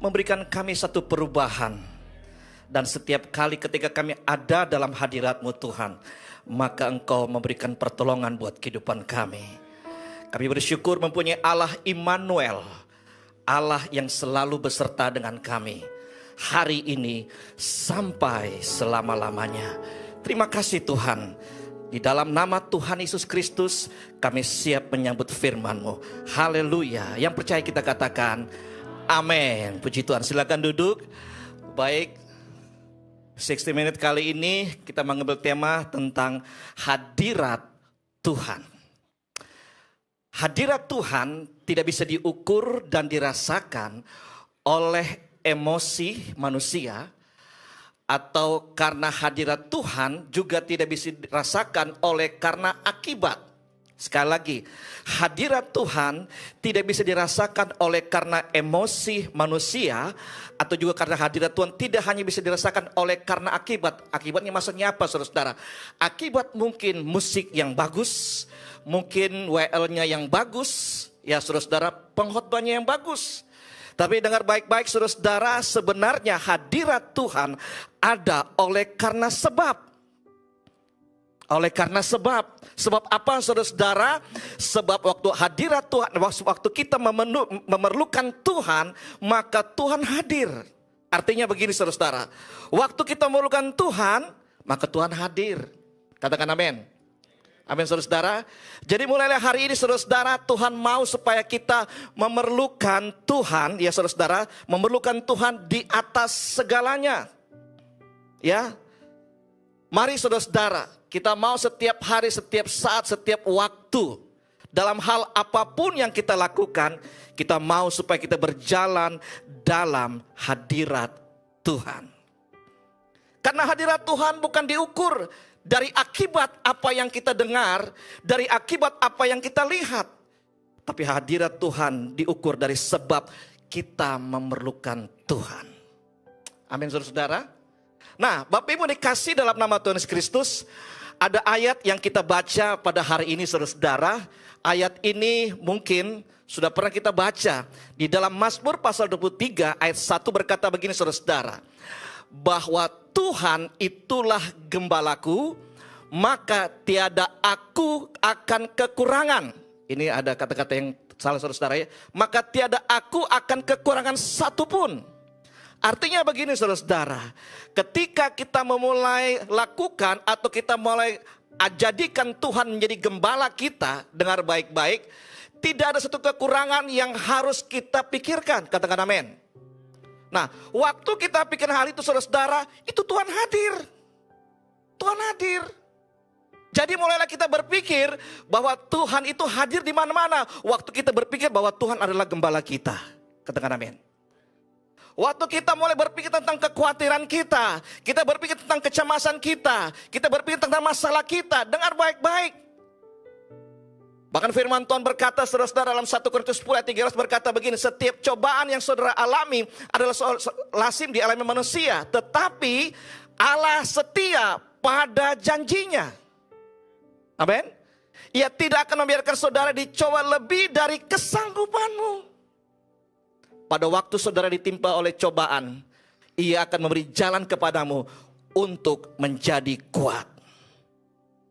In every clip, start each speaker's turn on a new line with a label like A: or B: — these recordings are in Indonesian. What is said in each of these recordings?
A: memberikan kami satu perubahan. Dan setiap kali ketika kami ada dalam hadirat-Mu Tuhan, maka Engkau memberikan pertolongan buat kehidupan kami. Kami bersyukur mempunyai Allah Immanuel, Allah yang selalu beserta dengan kami, hari ini sampai selama-lamanya. Terima kasih Tuhan. Di dalam nama Tuhan Yesus Kristus kami siap menyambut firman-Mu. Haleluya. Yang percaya kita katakan amin. Puji Tuhan. Silakan duduk. Baik, 60 Minute kali ini kita mengambil tema tentang hadirat Tuhan. Hadirat Tuhan tidak bisa diukur dan dirasakan oleh emosi manusia, atau karena hadirat Tuhan juga tidak bisa dirasakan oleh karena akibat. Sekali lagi, hadirat Tuhan tidak bisa dirasakan oleh karena emosi manusia, atau juga karena hadirat Tuhan tidak hanya bisa dirasakan oleh karena akibat. Akibatnya maksudnya apa saudara? Akibat mungkin musik yang bagus, mungkin WL-nya yang bagus, ya saudara, pengkhotbahnya yang bagus. Tapi dengar baik-baik saudara, sebenarnya hadirat Tuhan ada oleh karena sebab. Oleh karena sebab. Sebab apa saudara? Sebab waktu hadirat Tuhan, waktu kita memerlukan Tuhan, maka Tuhan hadir. Artinya begini saudara, waktu kita memerlukan Tuhan, maka Tuhan hadir. Katakan amin. Amin saudara. Jadi mulailah hari ini saudara, Tuhan mau supaya kita memerlukan Tuhan, ya saudara, memerlukan Tuhan di atas segalanya. Ya. Mari saudara, kita mau setiap hari, setiap saat, setiap waktu, dalam hal apapun yang kita lakukan, kita mau supaya kita berjalan dalam hadirat Tuhan. Karena hadirat Tuhan bukan diukur dari akibat apa yang kita dengar, dari akibat apa yang kita lihat. Tapi hadirat Tuhan diukur dari sebab kita memerlukan Tuhan. Amin saudara. Nah, Bapak Ibu dikasih dalam nama Tuhan Yesus Kristus, ada ayat yang kita baca pada hari ini saudara. Ayat ini mungkin sudah pernah kita baca. Di dalam Mazmur pasal 23 ayat 1 berkata begini saudara. Bahwa Tuhan itulah gembalaku, maka tiada aku akan kekurangan. Ini ada kata-kata yang salah saudara ya. Maka tiada aku akan kekurangan satu pun. Artinya begini saudara, ketika kita memulai lakukan atau kita mulai jadikan Tuhan menjadi gembala kita, dengar baik-baik, tidak ada satu kekurangan yang harus kita pikirkan. Katakan amin. Nah, waktu kita pikir hal itu saudara, itu Tuhan hadir. Tuhan hadir. Jadi mulailah kita berpikir bahwa Tuhan itu hadir di mana-mana. Waktu kita berpikir bahwa Tuhan adalah gembala kita. Katakan amin. Waktu kita mulai berpikir tentang kekhawatiran kita, kita berpikir tentang kecemasan kita berpikir tentang masalah kita, dengar baik-baik. Bahkan firman Tuhan berkata saudara dalam 1 Korintus 10 ayat 13 berkata begini, setiap cobaan yang saudara alami adalah lazim dialami manusia, tetapi Allah setia pada janjinya. Amin. Ia tidak akan membiarkan saudara dicoba lebih dari kesanggupanmu. Pada waktu saudara ditimpa oleh cobaan, Ia akan memberi jalan kepadamu untuk menjadi kuat.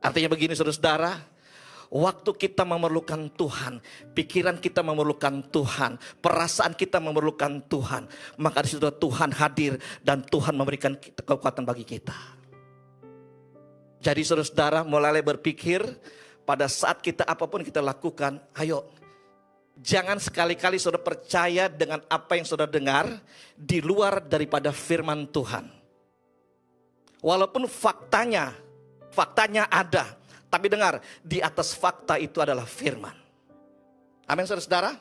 A: Artinya begini saudara, waktu kita memerlukan Tuhan, pikiran kita memerlukan Tuhan, perasaan kita memerlukan Tuhan, maka di situ Tuhan hadir dan Tuhan memberikan kekuatan bagi kita. Jadi saudara, mulai berpikir pada saat kita apapun kita lakukan, ayo jangan sekali-kali saudara percaya dengan apa yang saudara dengar di luar daripada firman Tuhan. Walaupun faktanya ada, tapi dengar, di atas fakta itu adalah firman. Amin saudara.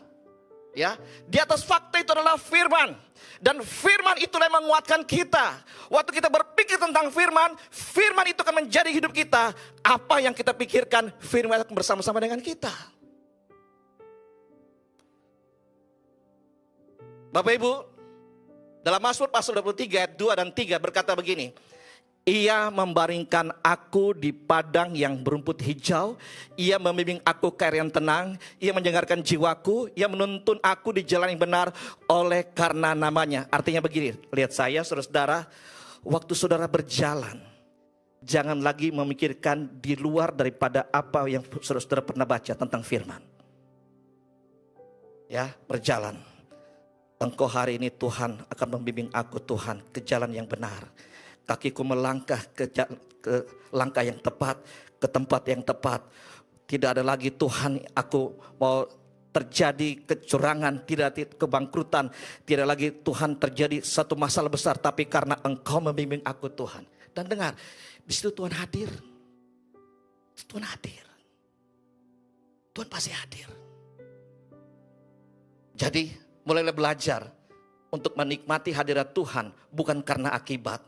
A: Ya, di atas fakta itu adalah firman. Dan firman itulah yang menguatkan kita. Waktu kita berpikir tentang firman, firman itu akan menjadi hidup kita. Apa yang kita pikirkan, firman akan bersama-sama dengan kita. Bapak Ibu, dalam Mazmur pasal 23 ayat 2 dan 3 berkata begini. Ia membaringkan aku di padang yang berumput hijau. Ia membimbing aku ke air yang tenang. Ia menyegarkan jiwaku. Ia menuntun aku di jalan yang benar oleh karena namanya. Artinya begini, lihat saya saudara-saudara, waktu saudara berjalan, jangan lagi memikirkan di luar daripada apa yang saudara pernah baca tentang firman. Ya, berjalan. Engkau hari ini Tuhan akan membimbing aku Tuhan ke jalan yang benar. Kakiku melangkah ke langkah yang tepat, ke tempat yang tepat. Tidak ada lagi Tuhan aku mau terjadi kecurangan, tidak kebangkrutan. Tidak lagi Tuhan terjadi satu masalah besar, tapi karena Engkau membimbing aku Tuhan. Dan dengar, di situ Tuhan hadir. Tuhan hadir. Tuhan pasti hadir. Jadi mulailah belajar untuk menikmati hadirat Tuhan bukan karena akibat,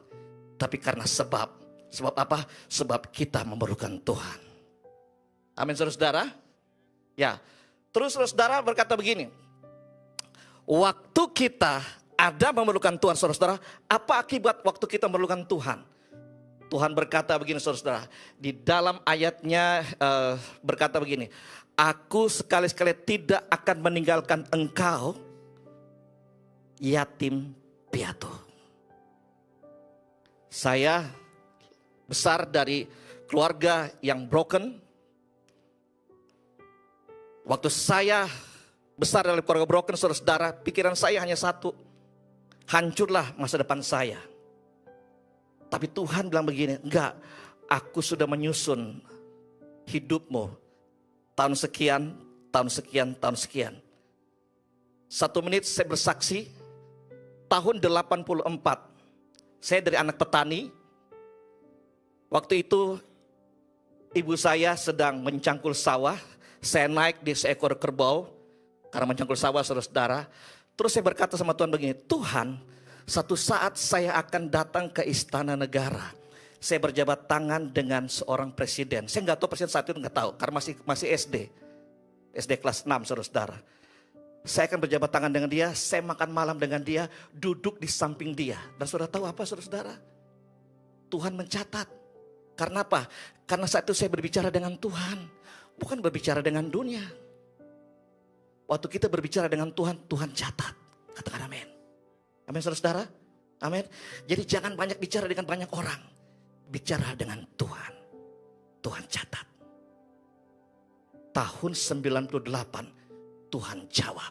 A: tapi karena sebab. Sebab apa? Sebab kita memerlukan Tuhan. Amin saudara-saudara. Ya, terus saudara berkata begini. Waktu kita ada memerlukan Tuhan saudara-saudara, apa akibat waktu kita memerlukan Tuhan? Tuhan berkata begini saudara-saudara. Di dalam ayatnya berkata begini. Aku sekali-sekali tidak akan meninggalkan engkau yatim piatu. Saya besar dari keluarga yang broken. Waktu saya besar dari keluarga broken, saudara-saudara, pikiran saya hanya satu. Hancurlah masa depan saya. Tapi Tuhan bilang begini, enggak, aku sudah menyusun hidupmu. Tahun sekian, tahun sekian, tahun sekian. 1 menit saya bersaksi, tahun 84. Saya dari anak petani. Waktu itu ibu saya sedang mencangkul sawah. Saya naik di seekor kerbau karena mencangkul sawah saudara-saudara. Terus saya berkata sama Tuhan begini, Tuhan, satu saat saya akan datang ke istana negara. Saya berjabat tangan dengan seorang presiden. Saya nggak tahu presiden saat itu, nggak tahu karena masih SD. SD kelas 6 saudara-saudara. Saya akan berjabat tangan dengan dia, saya makan malam dengan dia, duduk di samping dia. Dan saudara tahu apa saudara-saudara? Tuhan mencatat. Karena apa? Karena saat itu saya berbicara dengan Tuhan, bukan berbicara dengan dunia. Waktu kita berbicara dengan Tuhan, Tuhan catat. Katakan amin. Amin saudara-saudara. Amin. Jadi jangan banyak bicara dengan banyak orang. Bicara dengan Tuhan. Tuhan catat. Tahun 98. Tuhan jawab.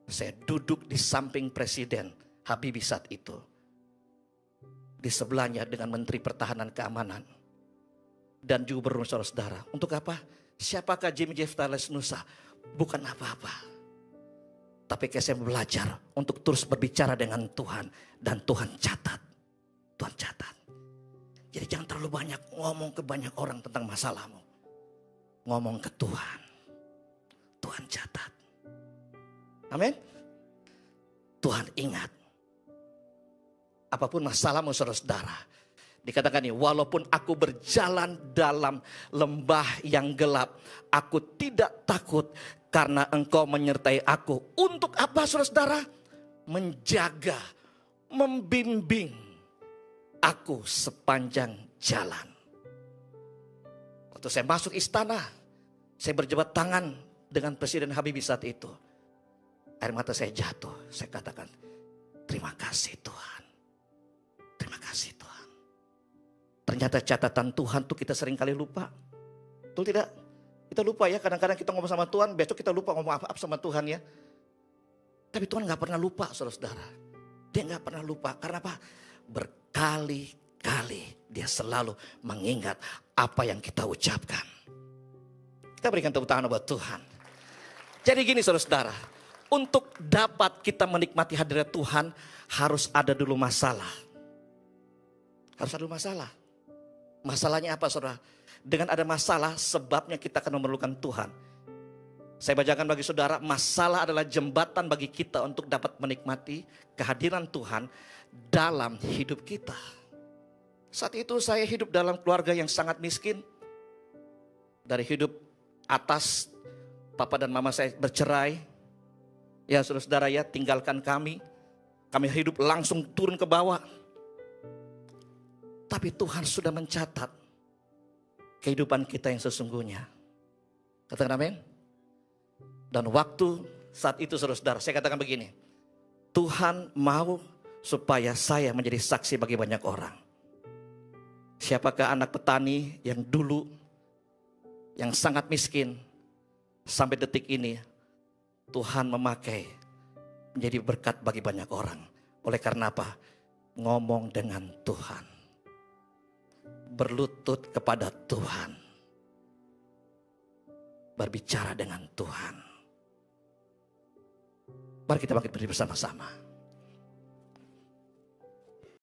A: Saya duduk di samping Presiden Habibie saat itu. Di sebelahnya dengan Menteri Pertahanan Keamanan. Dan juga gubernur saudara-saudara. Untuk apa? Siapakah Jimmy Jephthah Lesnusa? Bukan apa-apa. Tapi saya belajar untuk terus berbicara dengan Tuhan. Dan Tuhan catat. Tuhan catat. Jadi jangan terlalu banyak ngomong ke banyak orang tentang masalahmu. Ngomong ke Tuhan. Tuhan catat. Amin. Tuhan ingat. Apapun masalahmu saudara-saudara. Dikatakan ini, walaupun aku berjalan dalam lembah yang gelap, aku tidak takut karena Engkau menyertai aku. Untuk apa saudara-saudara? Menjaga, membimbing aku sepanjang jalan. Waktu saya masuk istana, saya berjabat tangan dengan Presiden Habibie saat itu. Air mata saya jatuh. Saya katakan, terima kasih Tuhan. Terima kasih Tuhan. Ternyata catatan Tuhan tuh kita sering kali lupa. Betul tidak? Kita lupa ya, kadang-kadang kita ngomong sama Tuhan, besok kita lupa ngomong apa sama Tuhan ya. Tapi Tuhan gak pernah lupa saudara-saudara. Dia gak pernah lupa. Karena apa? Berkali-kali dia selalu mengingat apa yang kita ucapkan. Kita berikan tepuk tangan buat Tuhan. Jadi gini saudara-saudara, untuk dapat kita menikmati hadirat Tuhan harus ada dulu masalah. Harus ada dulu masalah. Masalahnya apa saudara? Dengan ada masalah sebabnya kita akan memerlukan Tuhan. Saya bacakan bagi saudara, masalah adalah jembatan bagi kita untuk dapat menikmati kehadiran Tuhan dalam hidup kita. Saat itu saya hidup dalam keluarga yang sangat miskin. Dari hidup atas, papa dan mama saya bercerai. Ya saudara-saudara ya, tinggalkan kami. Kami hidup langsung turun ke bawah. Tetapi Tuhan sudah mencatat kehidupan kita yang sesungguhnya. Katakan amin. Dan waktu saat itu saudara-saudara, saya katakan begini. Tuhan mau supaya saya menjadi saksi bagi banyak orang. Siapakah anak petani yang dulu, yang sangat miskin, sampai detik ini Tuhan memakai menjadi berkat bagi banyak orang. Oleh karena apa? Ngomong dengan Tuhan, berlutut kepada Tuhan, berbicara dengan Tuhan. Mari kita bangkit berdiri bersama-sama.